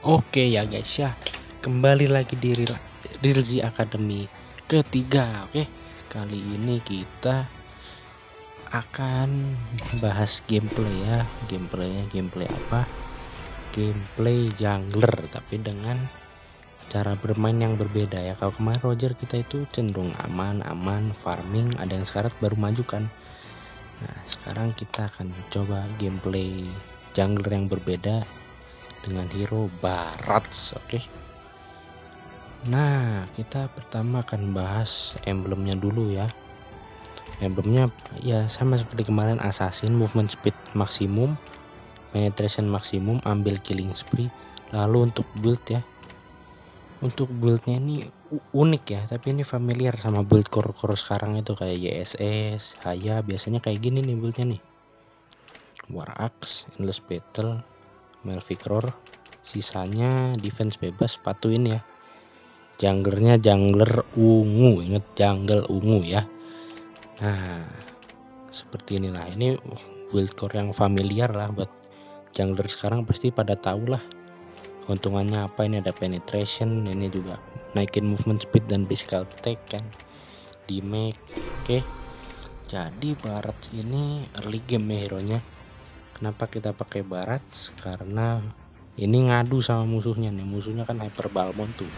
Oke ya guys ya, kembali lagi di Rilzi Academy ketiga. Oke, kali ini kita akan bahas gameplay ya. Gameplay apa? Gameplay jungler, tapi dengan cara bermain yang berbeda ya. Kalau kemarin Roger kita itu cenderung aman farming, ada yang sekarang baru maju kan. Nah, sekarang kita akan coba gameplay jungler yang berbeda dengan hero Barats. Oke. Nah, kita pertama akan bahas emblemnya dulu ya. Emblemnya ya sama seperti kemarin, assassin, movement speed maksimum, penetration maksimum, ambil killing spree. Lalu untuk build ya, untuk buildnya ini unik ya, tapi ini familiar sama build core sekarang itu kayak YSS, Haya, biasanya kayak gini nih buildnya nih. War Axe, Endless Battle, Melvic Roar, sisanya defense bebas, patuin ya. Junglernya jungler ungu, inget jungle ungu ya. Nah, seperti inilah, ini build core yang familiar lah buat jungler sekarang, pasti pada tahu lah keuntungannya apa. Ini ada penetration, ini juga naikin movement speed dan physical attack kan, damage. Oke, jadi Barats ini early game ya hero nya. Kenapa kita pakai Barats? Karena ini ngadu sama musuhnya nih, musuhnya kan Hyper Balmond tuh.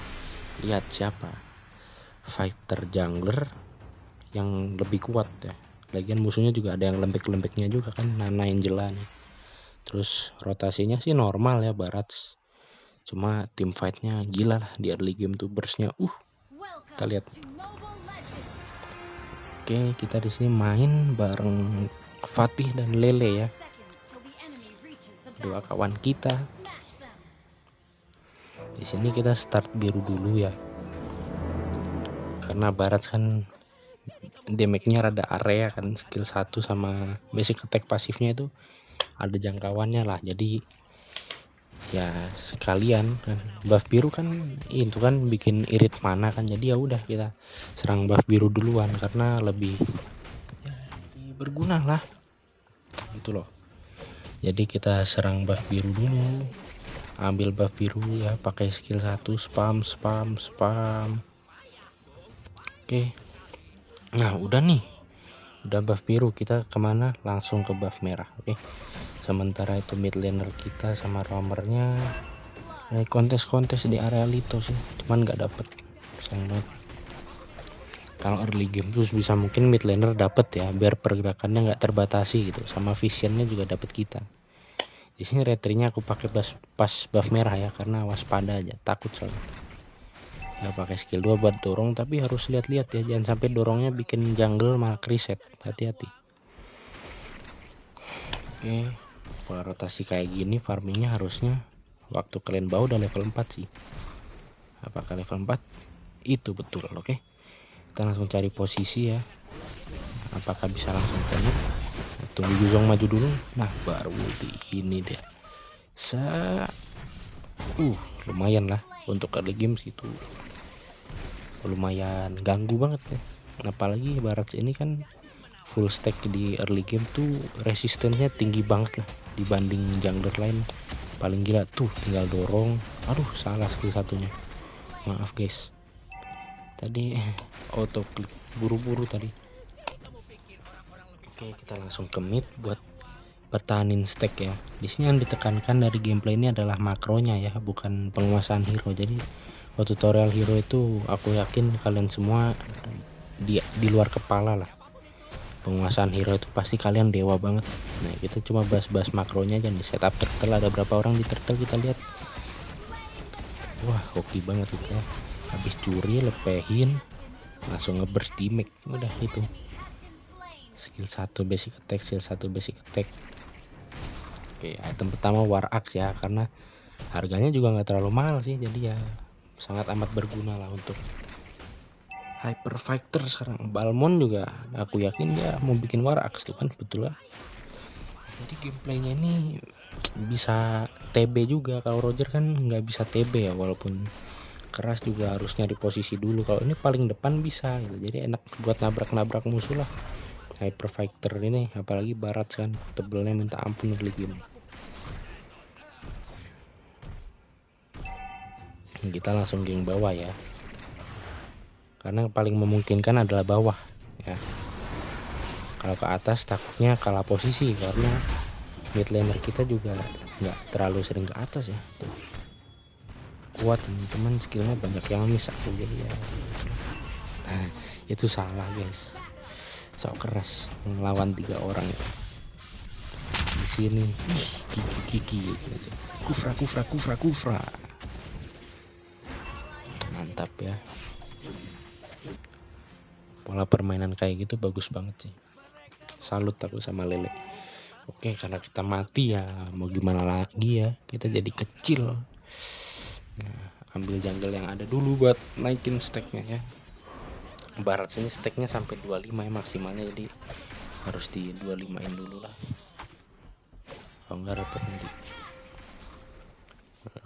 Lihat siapa fighter jungler yang lebih kuat ya. Lagian musuhnya juga ada yang lembek-lembeknya juga kan, Nana Angela nih. Terus rotasinya sih normal ya Barats, cuma tim fightnya gila lah di early game tuh, burstnya kita lihat. Oke, kita di sini main bareng Fatih dan Lele ya, dua kawan kita. Di sini kita start biru dulu ya, karena Barats kan damage-nya rada area kan, skill 1 sama basic attack pasifnya itu ada jangkauannya lah. Jadi ya sekalian kan, buff biru kan itu kan bikin irit mana kan, jadi ya udah kita serang buff biru duluan karena lebih berguna lah itu loh. Jadi kita serang buff biru dulu, ambil buff biru ya, pakai skill 1 spam. Oke, nah udah nih, udah buff biru, kita kemana, langsung ke buff merah. Oke, sementara itu mid laner kita sama roamernya kontes di area Lito sih, cuman nggak dapet, sayang banget. Kalau early game terus bisa mungkin mid laner dapet ya, biar pergerakannya nggak terbatasi gitu, sama visionnya juga dapet kita. Di sini retrinya aku pakai pas buff merah ya, karena waspada aja, takut soalnya. Ya pakai skill 2 buat dorong, tapi harus lihat-lihat ya, jangan sampai dorongnya bikin jungle malah reset, hati-hati. Oke, pola rotasi kayak gini farmingnya harusnya waktu kalian bawa udah level 4 sih. Apakah level 4? Itu betul. Oke, kita langsung cari posisi ya, apakah bisa langsung connect. Tunggu Yuzong maju dulu, nah baru ini dia. Lumayan lah untuk early games gitu, lumayan ganggu banget ya. Apalagi Barats ini kan full stack di early game tuh, resistennya tinggi banget lah dibanding jungler lain. Paling gila tuh tinggal dorong. Aduh, salah skill satunya, maaf guys, tadi auto click buru-buru tadi. Oke, kita langsung ke mid buat pertahanin stack ya. Di sini yang ditekankan dari gameplay ini adalah makronya ya, bukan penguasaan hero. Jadi waktu tutorial hero itu aku yakin kalian semua di luar kepala lah. Penguasaan hero itu pasti kalian dewa banget. Nah, kita cuma bahas-bahas makronya aja nih. Setup turtle, ada berapa orang di turtle kita lihat. Wah, hoki banget itu ya. Habis curi, lepehin, langsung ngeburst damage. Udah itu. Skill 1 basic attack, skill 1 basic attack. Oke, item pertama War Axe ya, karena harganya juga nggak terlalu mahal sih, jadi ya sangat amat berguna lah untuk hyper fighter sekarang. Balmond juga aku yakin dia mau bikin War Axe tuh kan, betul lah. Jadi gameplaynya ini bisa TB juga. Kalau Roger kan nggak bisa TB ya, walaupun keras juga harus nyari posisi dulu. Kalau ini paling depan bisa gitu, jadi enak buat nabrak musuh lah hyper fighter ini. Apalagi Barats kan tebelnya minta ampun early game. kita langsung geng bawah ya, karena paling memungkinkan adalah bawah ya. Kalau ke atas takutnya kalah posisi karena mid laner kita juga nggak terlalu sering ke atas ya. Tuh. Kuat teman-teman, skillnya banyak yang miss aku jadi ya. Nah, itu salah guys, sok keras ngelawan 3 orang ya. Di sini kiki kufra mantap ya. Pola permainan kayak gitu bagus banget sih, salut aku sama Lele. Oke, karena kita mati ya mau gimana lagi ya, kita jadi kecil. Nah, ambil jungle yang ada dulu buat naikin stacknya ya. Barat sini stacknya sampai 25 ya maksimalnya, jadi harus di 25in dulu lah, kalau nggak repot nanti.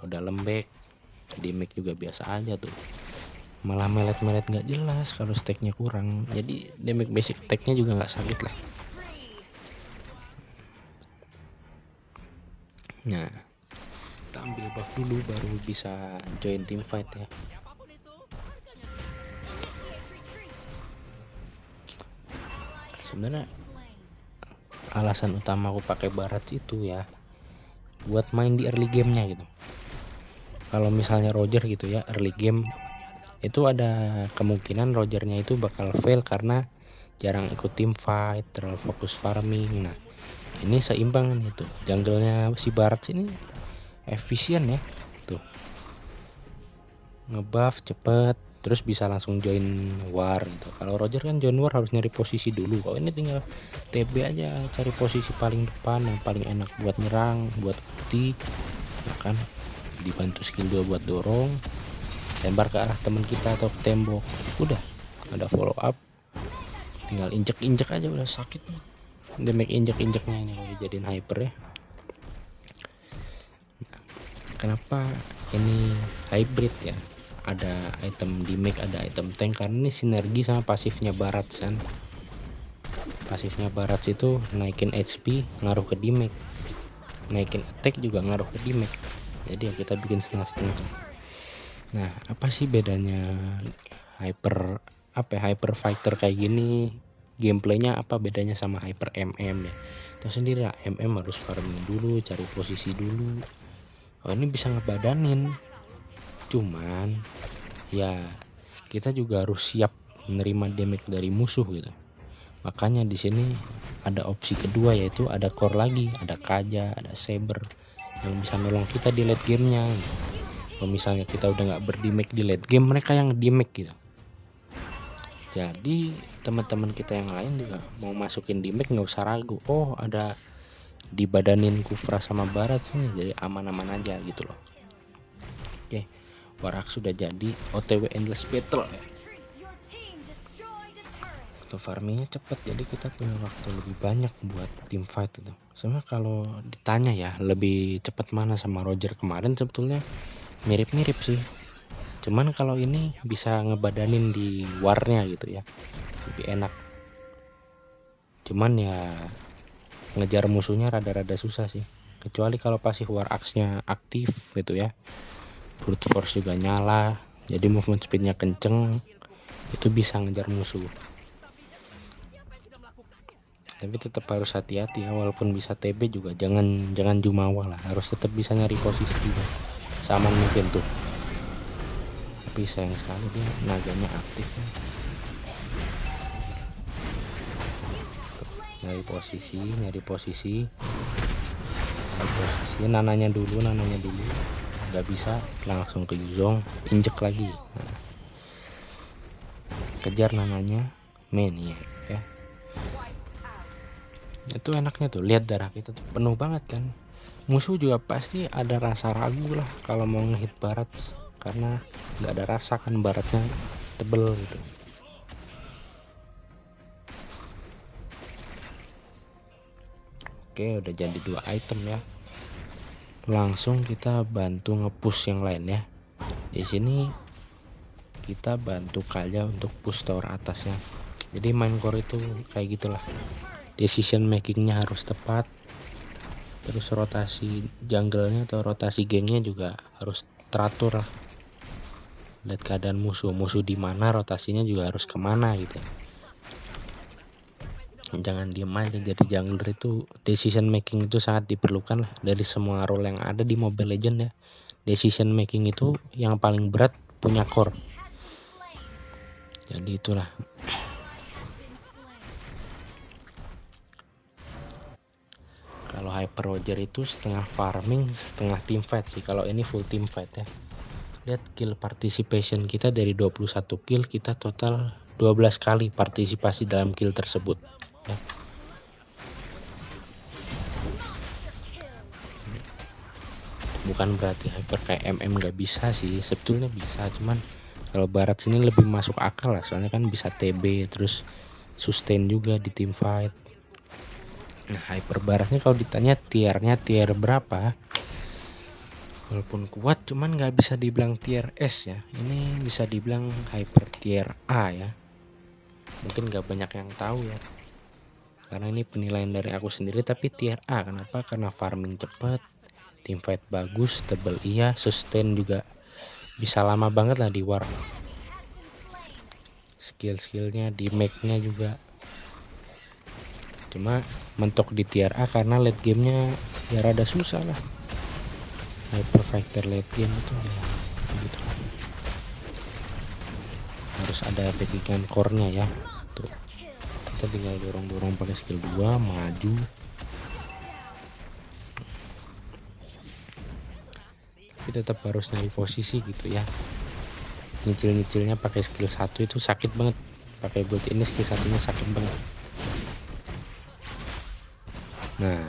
Udah lembek, damage juga biasa aja tuh, malah melet-melet nggak jelas kalau stacknya kurang, jadi damage basic stacknya juga nggak sakit lah. Nah, kita ambil buff dulu baru bisa join team fight ya. Sebenarnya alasan utama aku pakai Barat itu ya buat main di early gamenya gitu. Kalau misalnya Roger gitu ya early game itu ada kemungkinan Rogernya itu bakal fail karena jarang ikut team fight, terlalu fokus farming. Nah ini seimbang nih tuh, jungle-nya si Barat ini efisien ya tuh, ngebuff cepet terus bisa langsung join war gitu. Kalau Roger kan join war harus nyari posisi dulu, kalau ini tinggal TB aja cari posisi paling depan yang paling enak buat nyerang, buat ulti ya kan, dibantu skill 2 buat dorong, lempar ke arah teman kita atau ke tembok, udah ada follow up, tinggal injek-injek aja udah sakit damage injek-injeknya ini kalau dijadiin hyper ya. Nah, kenapa ini hybrid ya, ada item damage ada item tank, karena ini sinergi sama pasifnya Barat kan. Pasifnya Barat itu naikin HP ngaruh ke damage, naikin attack juga ngaruh ke damage, jadi ya kita bikin setengah-setengah. Nah apa sih bedanya hyper hyper fighter kayak gini, gameplaynya apa bedanya sama hyper MM ya? Tahu sendiri lah, MM harus farming dulu, cari posisi dulu. Oh ini bisa ngebadanin, cuman ya kita juga harus siap menerima damage dari musuh gitu. Makanya di sini ada opsi kedua, yaitu ada core lagi, ada Kaja, ada Saber yang bisa nolong kita di late gamenya. Kalau misalnya kita udah nggak berdamage di late game, mereka yang damage gitu. Jadi teman-teman kita yang lain juga mau masukin damage nggak usah ragu. Oh ada dibadanin Kufra sama Barat sini, jadi aman-aman aja gitu loh. Oke, Warak sudah jadi, OTW endless battle ya. Farmingnya cepet, jadi kita punya waktu lebih banyak buat team fight itu. Sebenarnya kalau ditanya ya lebih cepat mana sama Roger kemarin, sebetulnya mirip-mirip sih. Cuman kalau ini bisa ngebadanin di warnya gitu ya, lebih enak. Cuman ya ngejar musuhnya rada-rada susah sih, kecuali kalau pasif war axe-nya aktif gitu ya, brute force juga nyala, jadi movement speednya kenceng, itu bisa ngejar musuh. Tapi tetap harus hati-hati ya, walaupun bisa TB juga jangan jumawa lah, harus tetap bisa nyari posisi juga seaman mungkin tuh. Tapi sayang sekali dia naganya aktif ya. Nyari posisi nananya dulu, nggak bisa langsung ke Yuzong, injek lagi. Nah, kejar nananya, maniac ya. Itu enaknya tuh, lihat darah kita tuh penuh banget kan. Musuh juga pasti ada rasa ragu lah kalau mau ngehit Barat, karena nggak ada rasa kan, Baratnya tebel gitu. Oke, udah jadi 2 item ya. Langsung kita bantu nge-push yang lain ya. Di sini kita bantu Kaja untuk push tower atas ya. Jadi main core itu kayak gitulah, decision makingnya harus tepat, terus rotasi jungle-nya atau rotasi gengnya juga harus teratur lah. lihat keadaan musuh di mana, rotasinya juga harus kemana gitu. Jangan diem aja. Jadi jungler itu decision making itu sangat diperlukan lah dari semua role yang ada di Mobile Legends ya. Decision making itu yang paling berat punya core. Jadi itulah. Kalau Hyper Roger itu setengah farming, setengah team fight sih. Kalau ini full team fight ya. Lihat kill participation kita dari 21 kill, kita total 12 kali partisipasi dalam kill tersebut ya. Bukan berarti Hyper kayak MM nggak bisa sih, sebetulnya bisa, cuman kalau Barat sini lebih masuk akal lah, soalnya kan bisa TB terus sustain juga di team fight. Nah, Hyper Baratnya kalau ditanya tiernya tier berapa, walaupun kuat cuman nggak bisa dibilang tier S ya, ini bisa dibilang Hyper tier A ya. Mungkin nggak banyak yang tahu ya, karena ini penilaian dari aku sendiri, tapi tier A. Kenapa? Karena farming cepet, team fight bagus, tebel iya, sustain juga bisa lama banget lah di war. Skill-skillnya di make-nya juga. Cuma mentok di tier A karena late gamenya ya rada susah lah. Hyper Fighter late game itu ya gitu. Harus ada backingan core-nya ya. Tuh. Kita tinggal dorong-dorong pakai skill 2, maju. Tapi tetap harus nyari posisi gitu ya. Nyicil-nyicilnya pakai skill 1 itu sakit banget. Pakai build ini skill 1-nya sakit banget. Nah,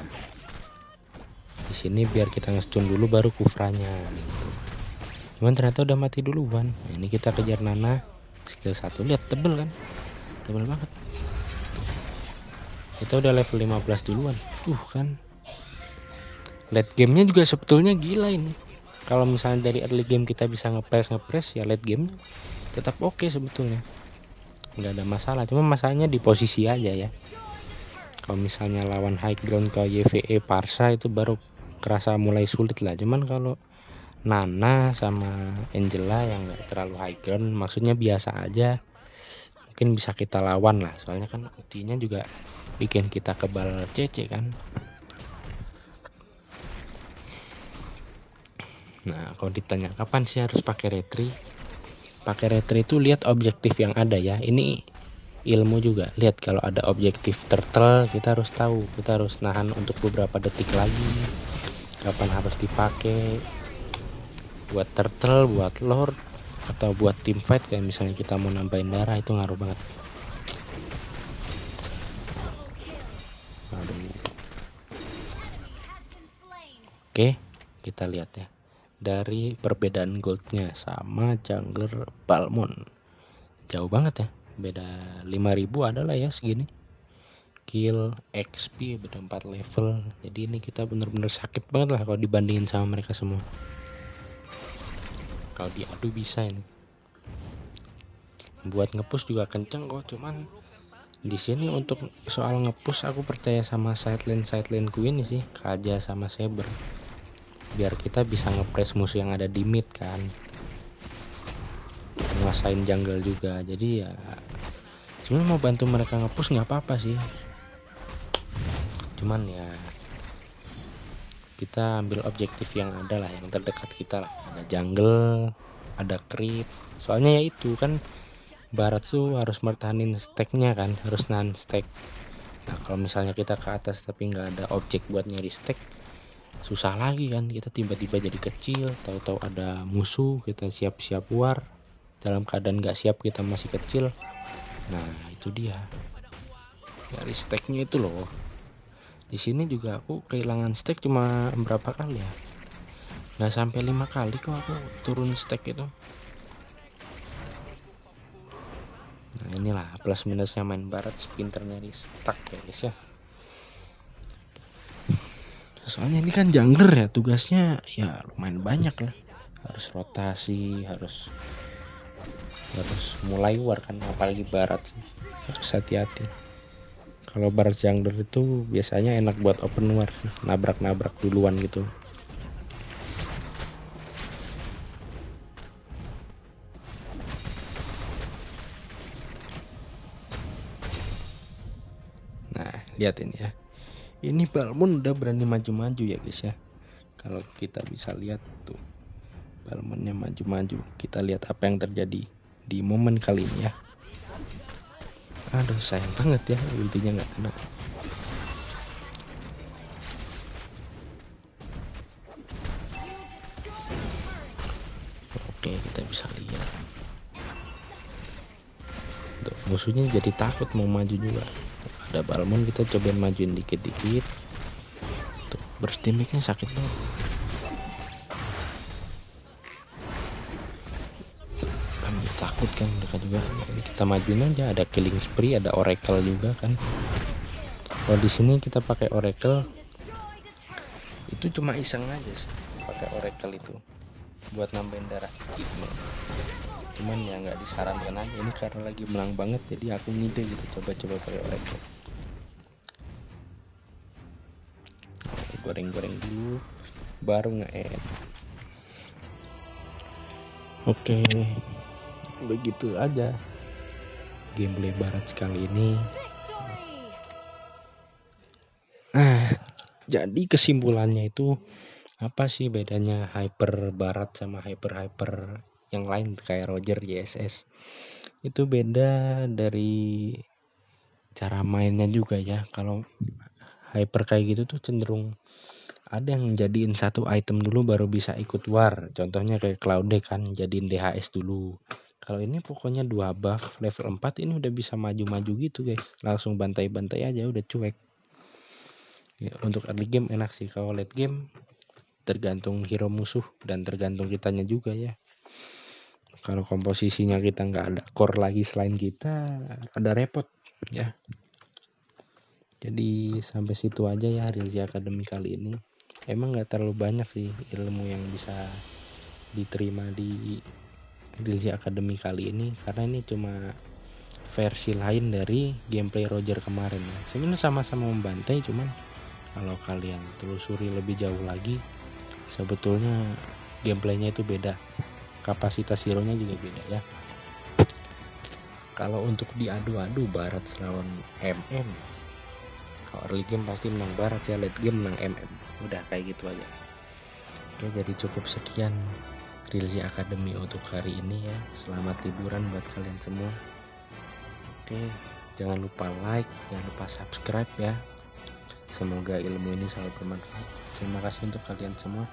di sini biar kita nge-stun dulu baru kufranya gitu. Cuman ternyata udah mati duluan. Nah, ini kita kejar Nana skill 1, lihat tebel kan, tebel banget. Kita udah level 15 duluan. Kan late gamenya juga sebetulnya gila ini. Kalau misalnya dari early game kita bisa ngepres ya late game tetap oke sebetulnya, nggak ada masalah. Cuma masalahnya di posisi aja ya. Kalau misalnya lawan high ground ke YVE Parsa itu baru kerasa mulai sulit lah. Cuman kalau Nana sama Angela yang nggak terlalu high ground, maksudnya biasa aja, mungkin bisa kita lawan lah. Soalnya kan ultinya juga bikin kita kebal CC kan. Nah, kalau ditanya kapan sih harus pakai retri? Pakai retri itu lihat objektif yang ada ya. Ini ilmu juga. Lihat kalau ada objektif turtle, kita harus tahu, kita harus nahan untuk beberapa detik lagi. Kapan harus dipakai? Buat turtle, buat lord, atau buat team fight kayak misalnya kita mau nambahin darah, itu ngaruh banget. Oke, kita lihat ya. Dari perbedaan goldnya sama jungler Balmond, jauh banget ya, beda 5000 adalah ya segini. Kill XP beda 4 level, jadi ini kita bener-bener sakit banget lah kalau dibandingin sama mereka semua. Kalau diadu bisa ini, buat ngepush juga kenceng kok. Cuman di sini untuk soal ngepush aku percaya sama sideline ku ini sih, Kaja sama Saber, biar kita bisa ngepres musuh yang ada di mid kan, nguasain jungle juga. Jadi ya sebenarnya mau bantu mereka ngepush nggak apa-apa sih, cuman ya kita ambil objektif yang ada lah, yang terdekat kita lah. Ada jungle, ada creep, soalnya ya itu kan Barat tuh harus mertahanin stacknya kan, harus nahan stack. Nah kalau misalnya kita ke atas tapi nggak ada objek buat nyari stack, susah lagi kan. Kita tiba-tiba jadi kecil, tahu-tahu ada musuh, kita siap-siap war, dalam keadaan nggak siap kita masih kecil. Nah itu dia, dari stacknya itu loh. Di sini juga aku kehilangan stack cuma berapa kali ya, nggak sampai 5 kali kok aku turun stack itu. Nah inilah plus minusnya main Barat, sepinter nyari stack ya guys ya. Soalnya ini kan jungler ya, tugasnya ya lumayan banyak lah, harus rotasi, harus mulai war kan, apalagi Barat sih. Harus hati-hati. Kalau Barat jungler itu biasanya enak buat open war, nabrak-nabrak duluan gitu. Lihat ini ya. Ini Balmond udah berani maju-maju ya guys ya. Kalau kita bisa lihat tuh, Balmondnya maju-maju. Kita lihat apa yang terjadi di momen kali ini ya. Aduh sayang banget ya, ultinya nggak kena. Oke, kita bisa lihat. Tuh, musuhnya jadi takut mau maju juga. Ada Balmond, kita cobain majuin dikit-dikit. Tuh, burst damage-nya sakit banget. Kami takut kan mereka juga. Jadi kita majuin aja, ada killing spree, ada oracle juga kan. Kalau di sini kita pakai oracle itu cuma iseng aja sih, pakai oracle itu buat nambahin darah gitu. Cuman ya nggak disarankan aja, ini karena lagi menang banget jadi aku ngide gitu, coba-coba pakai oracle. Goreng-goreng dulu baru nge-add. Oke, begitu aja gameplay Barat sekali ini. Jadi kesimpulannya itu apa sih bedanya hyper Barat sama hyper yang lain kayak Roger JSS? Itu beda dari cara mainnya juga ya. Kalau hyper kayak gitu tuh cenderung ada yang jadiin satu item dulu baru bisa ikut war. Contohnya kayak Cloud kan jadiin DHS dulu. Kalau ini pokoknya 2 buff level 4 ini udah bisa maju-maju gitu guys. Langsung bantai-bantai aja udah cuek. Ya, untuk early game enak sih. Kalau late game tergantung hero musuh dan tergantung kitanya juga ya. Kalau komposisinya kita nggak ada core lagi selain kita, ada repot ya. Jadi sampai situ aja ya Rilzi Academy kali ini. Emang nggak terlalu banyak sih ilmu yang bisa diterima di Rilzi Academy kali ini, karena ini cuma versi lain dari gameplay Roger kemarin ya. Sebenarnya sama-sama membantai, cuman kalau kalian telusuri lebih jauh lagi sebetulnya gameplaynya itu beda, kapasitas hero nya juga beda ya. Kalau untuk diadu-adu Barat lawan MM, kalau early game pasti menang Barat ya, late game menang MM, udah kayak gitu aja. Oke, jadi cukup sekian Rilzi Academy untuk hari ini ya. Selamat liburan buat kalian semua. Oke, jangan lupa like, jangan lupa subscribe ya. Semoga ilmu ini selalu bermanfaat. Terima kasih untuk kalian semua.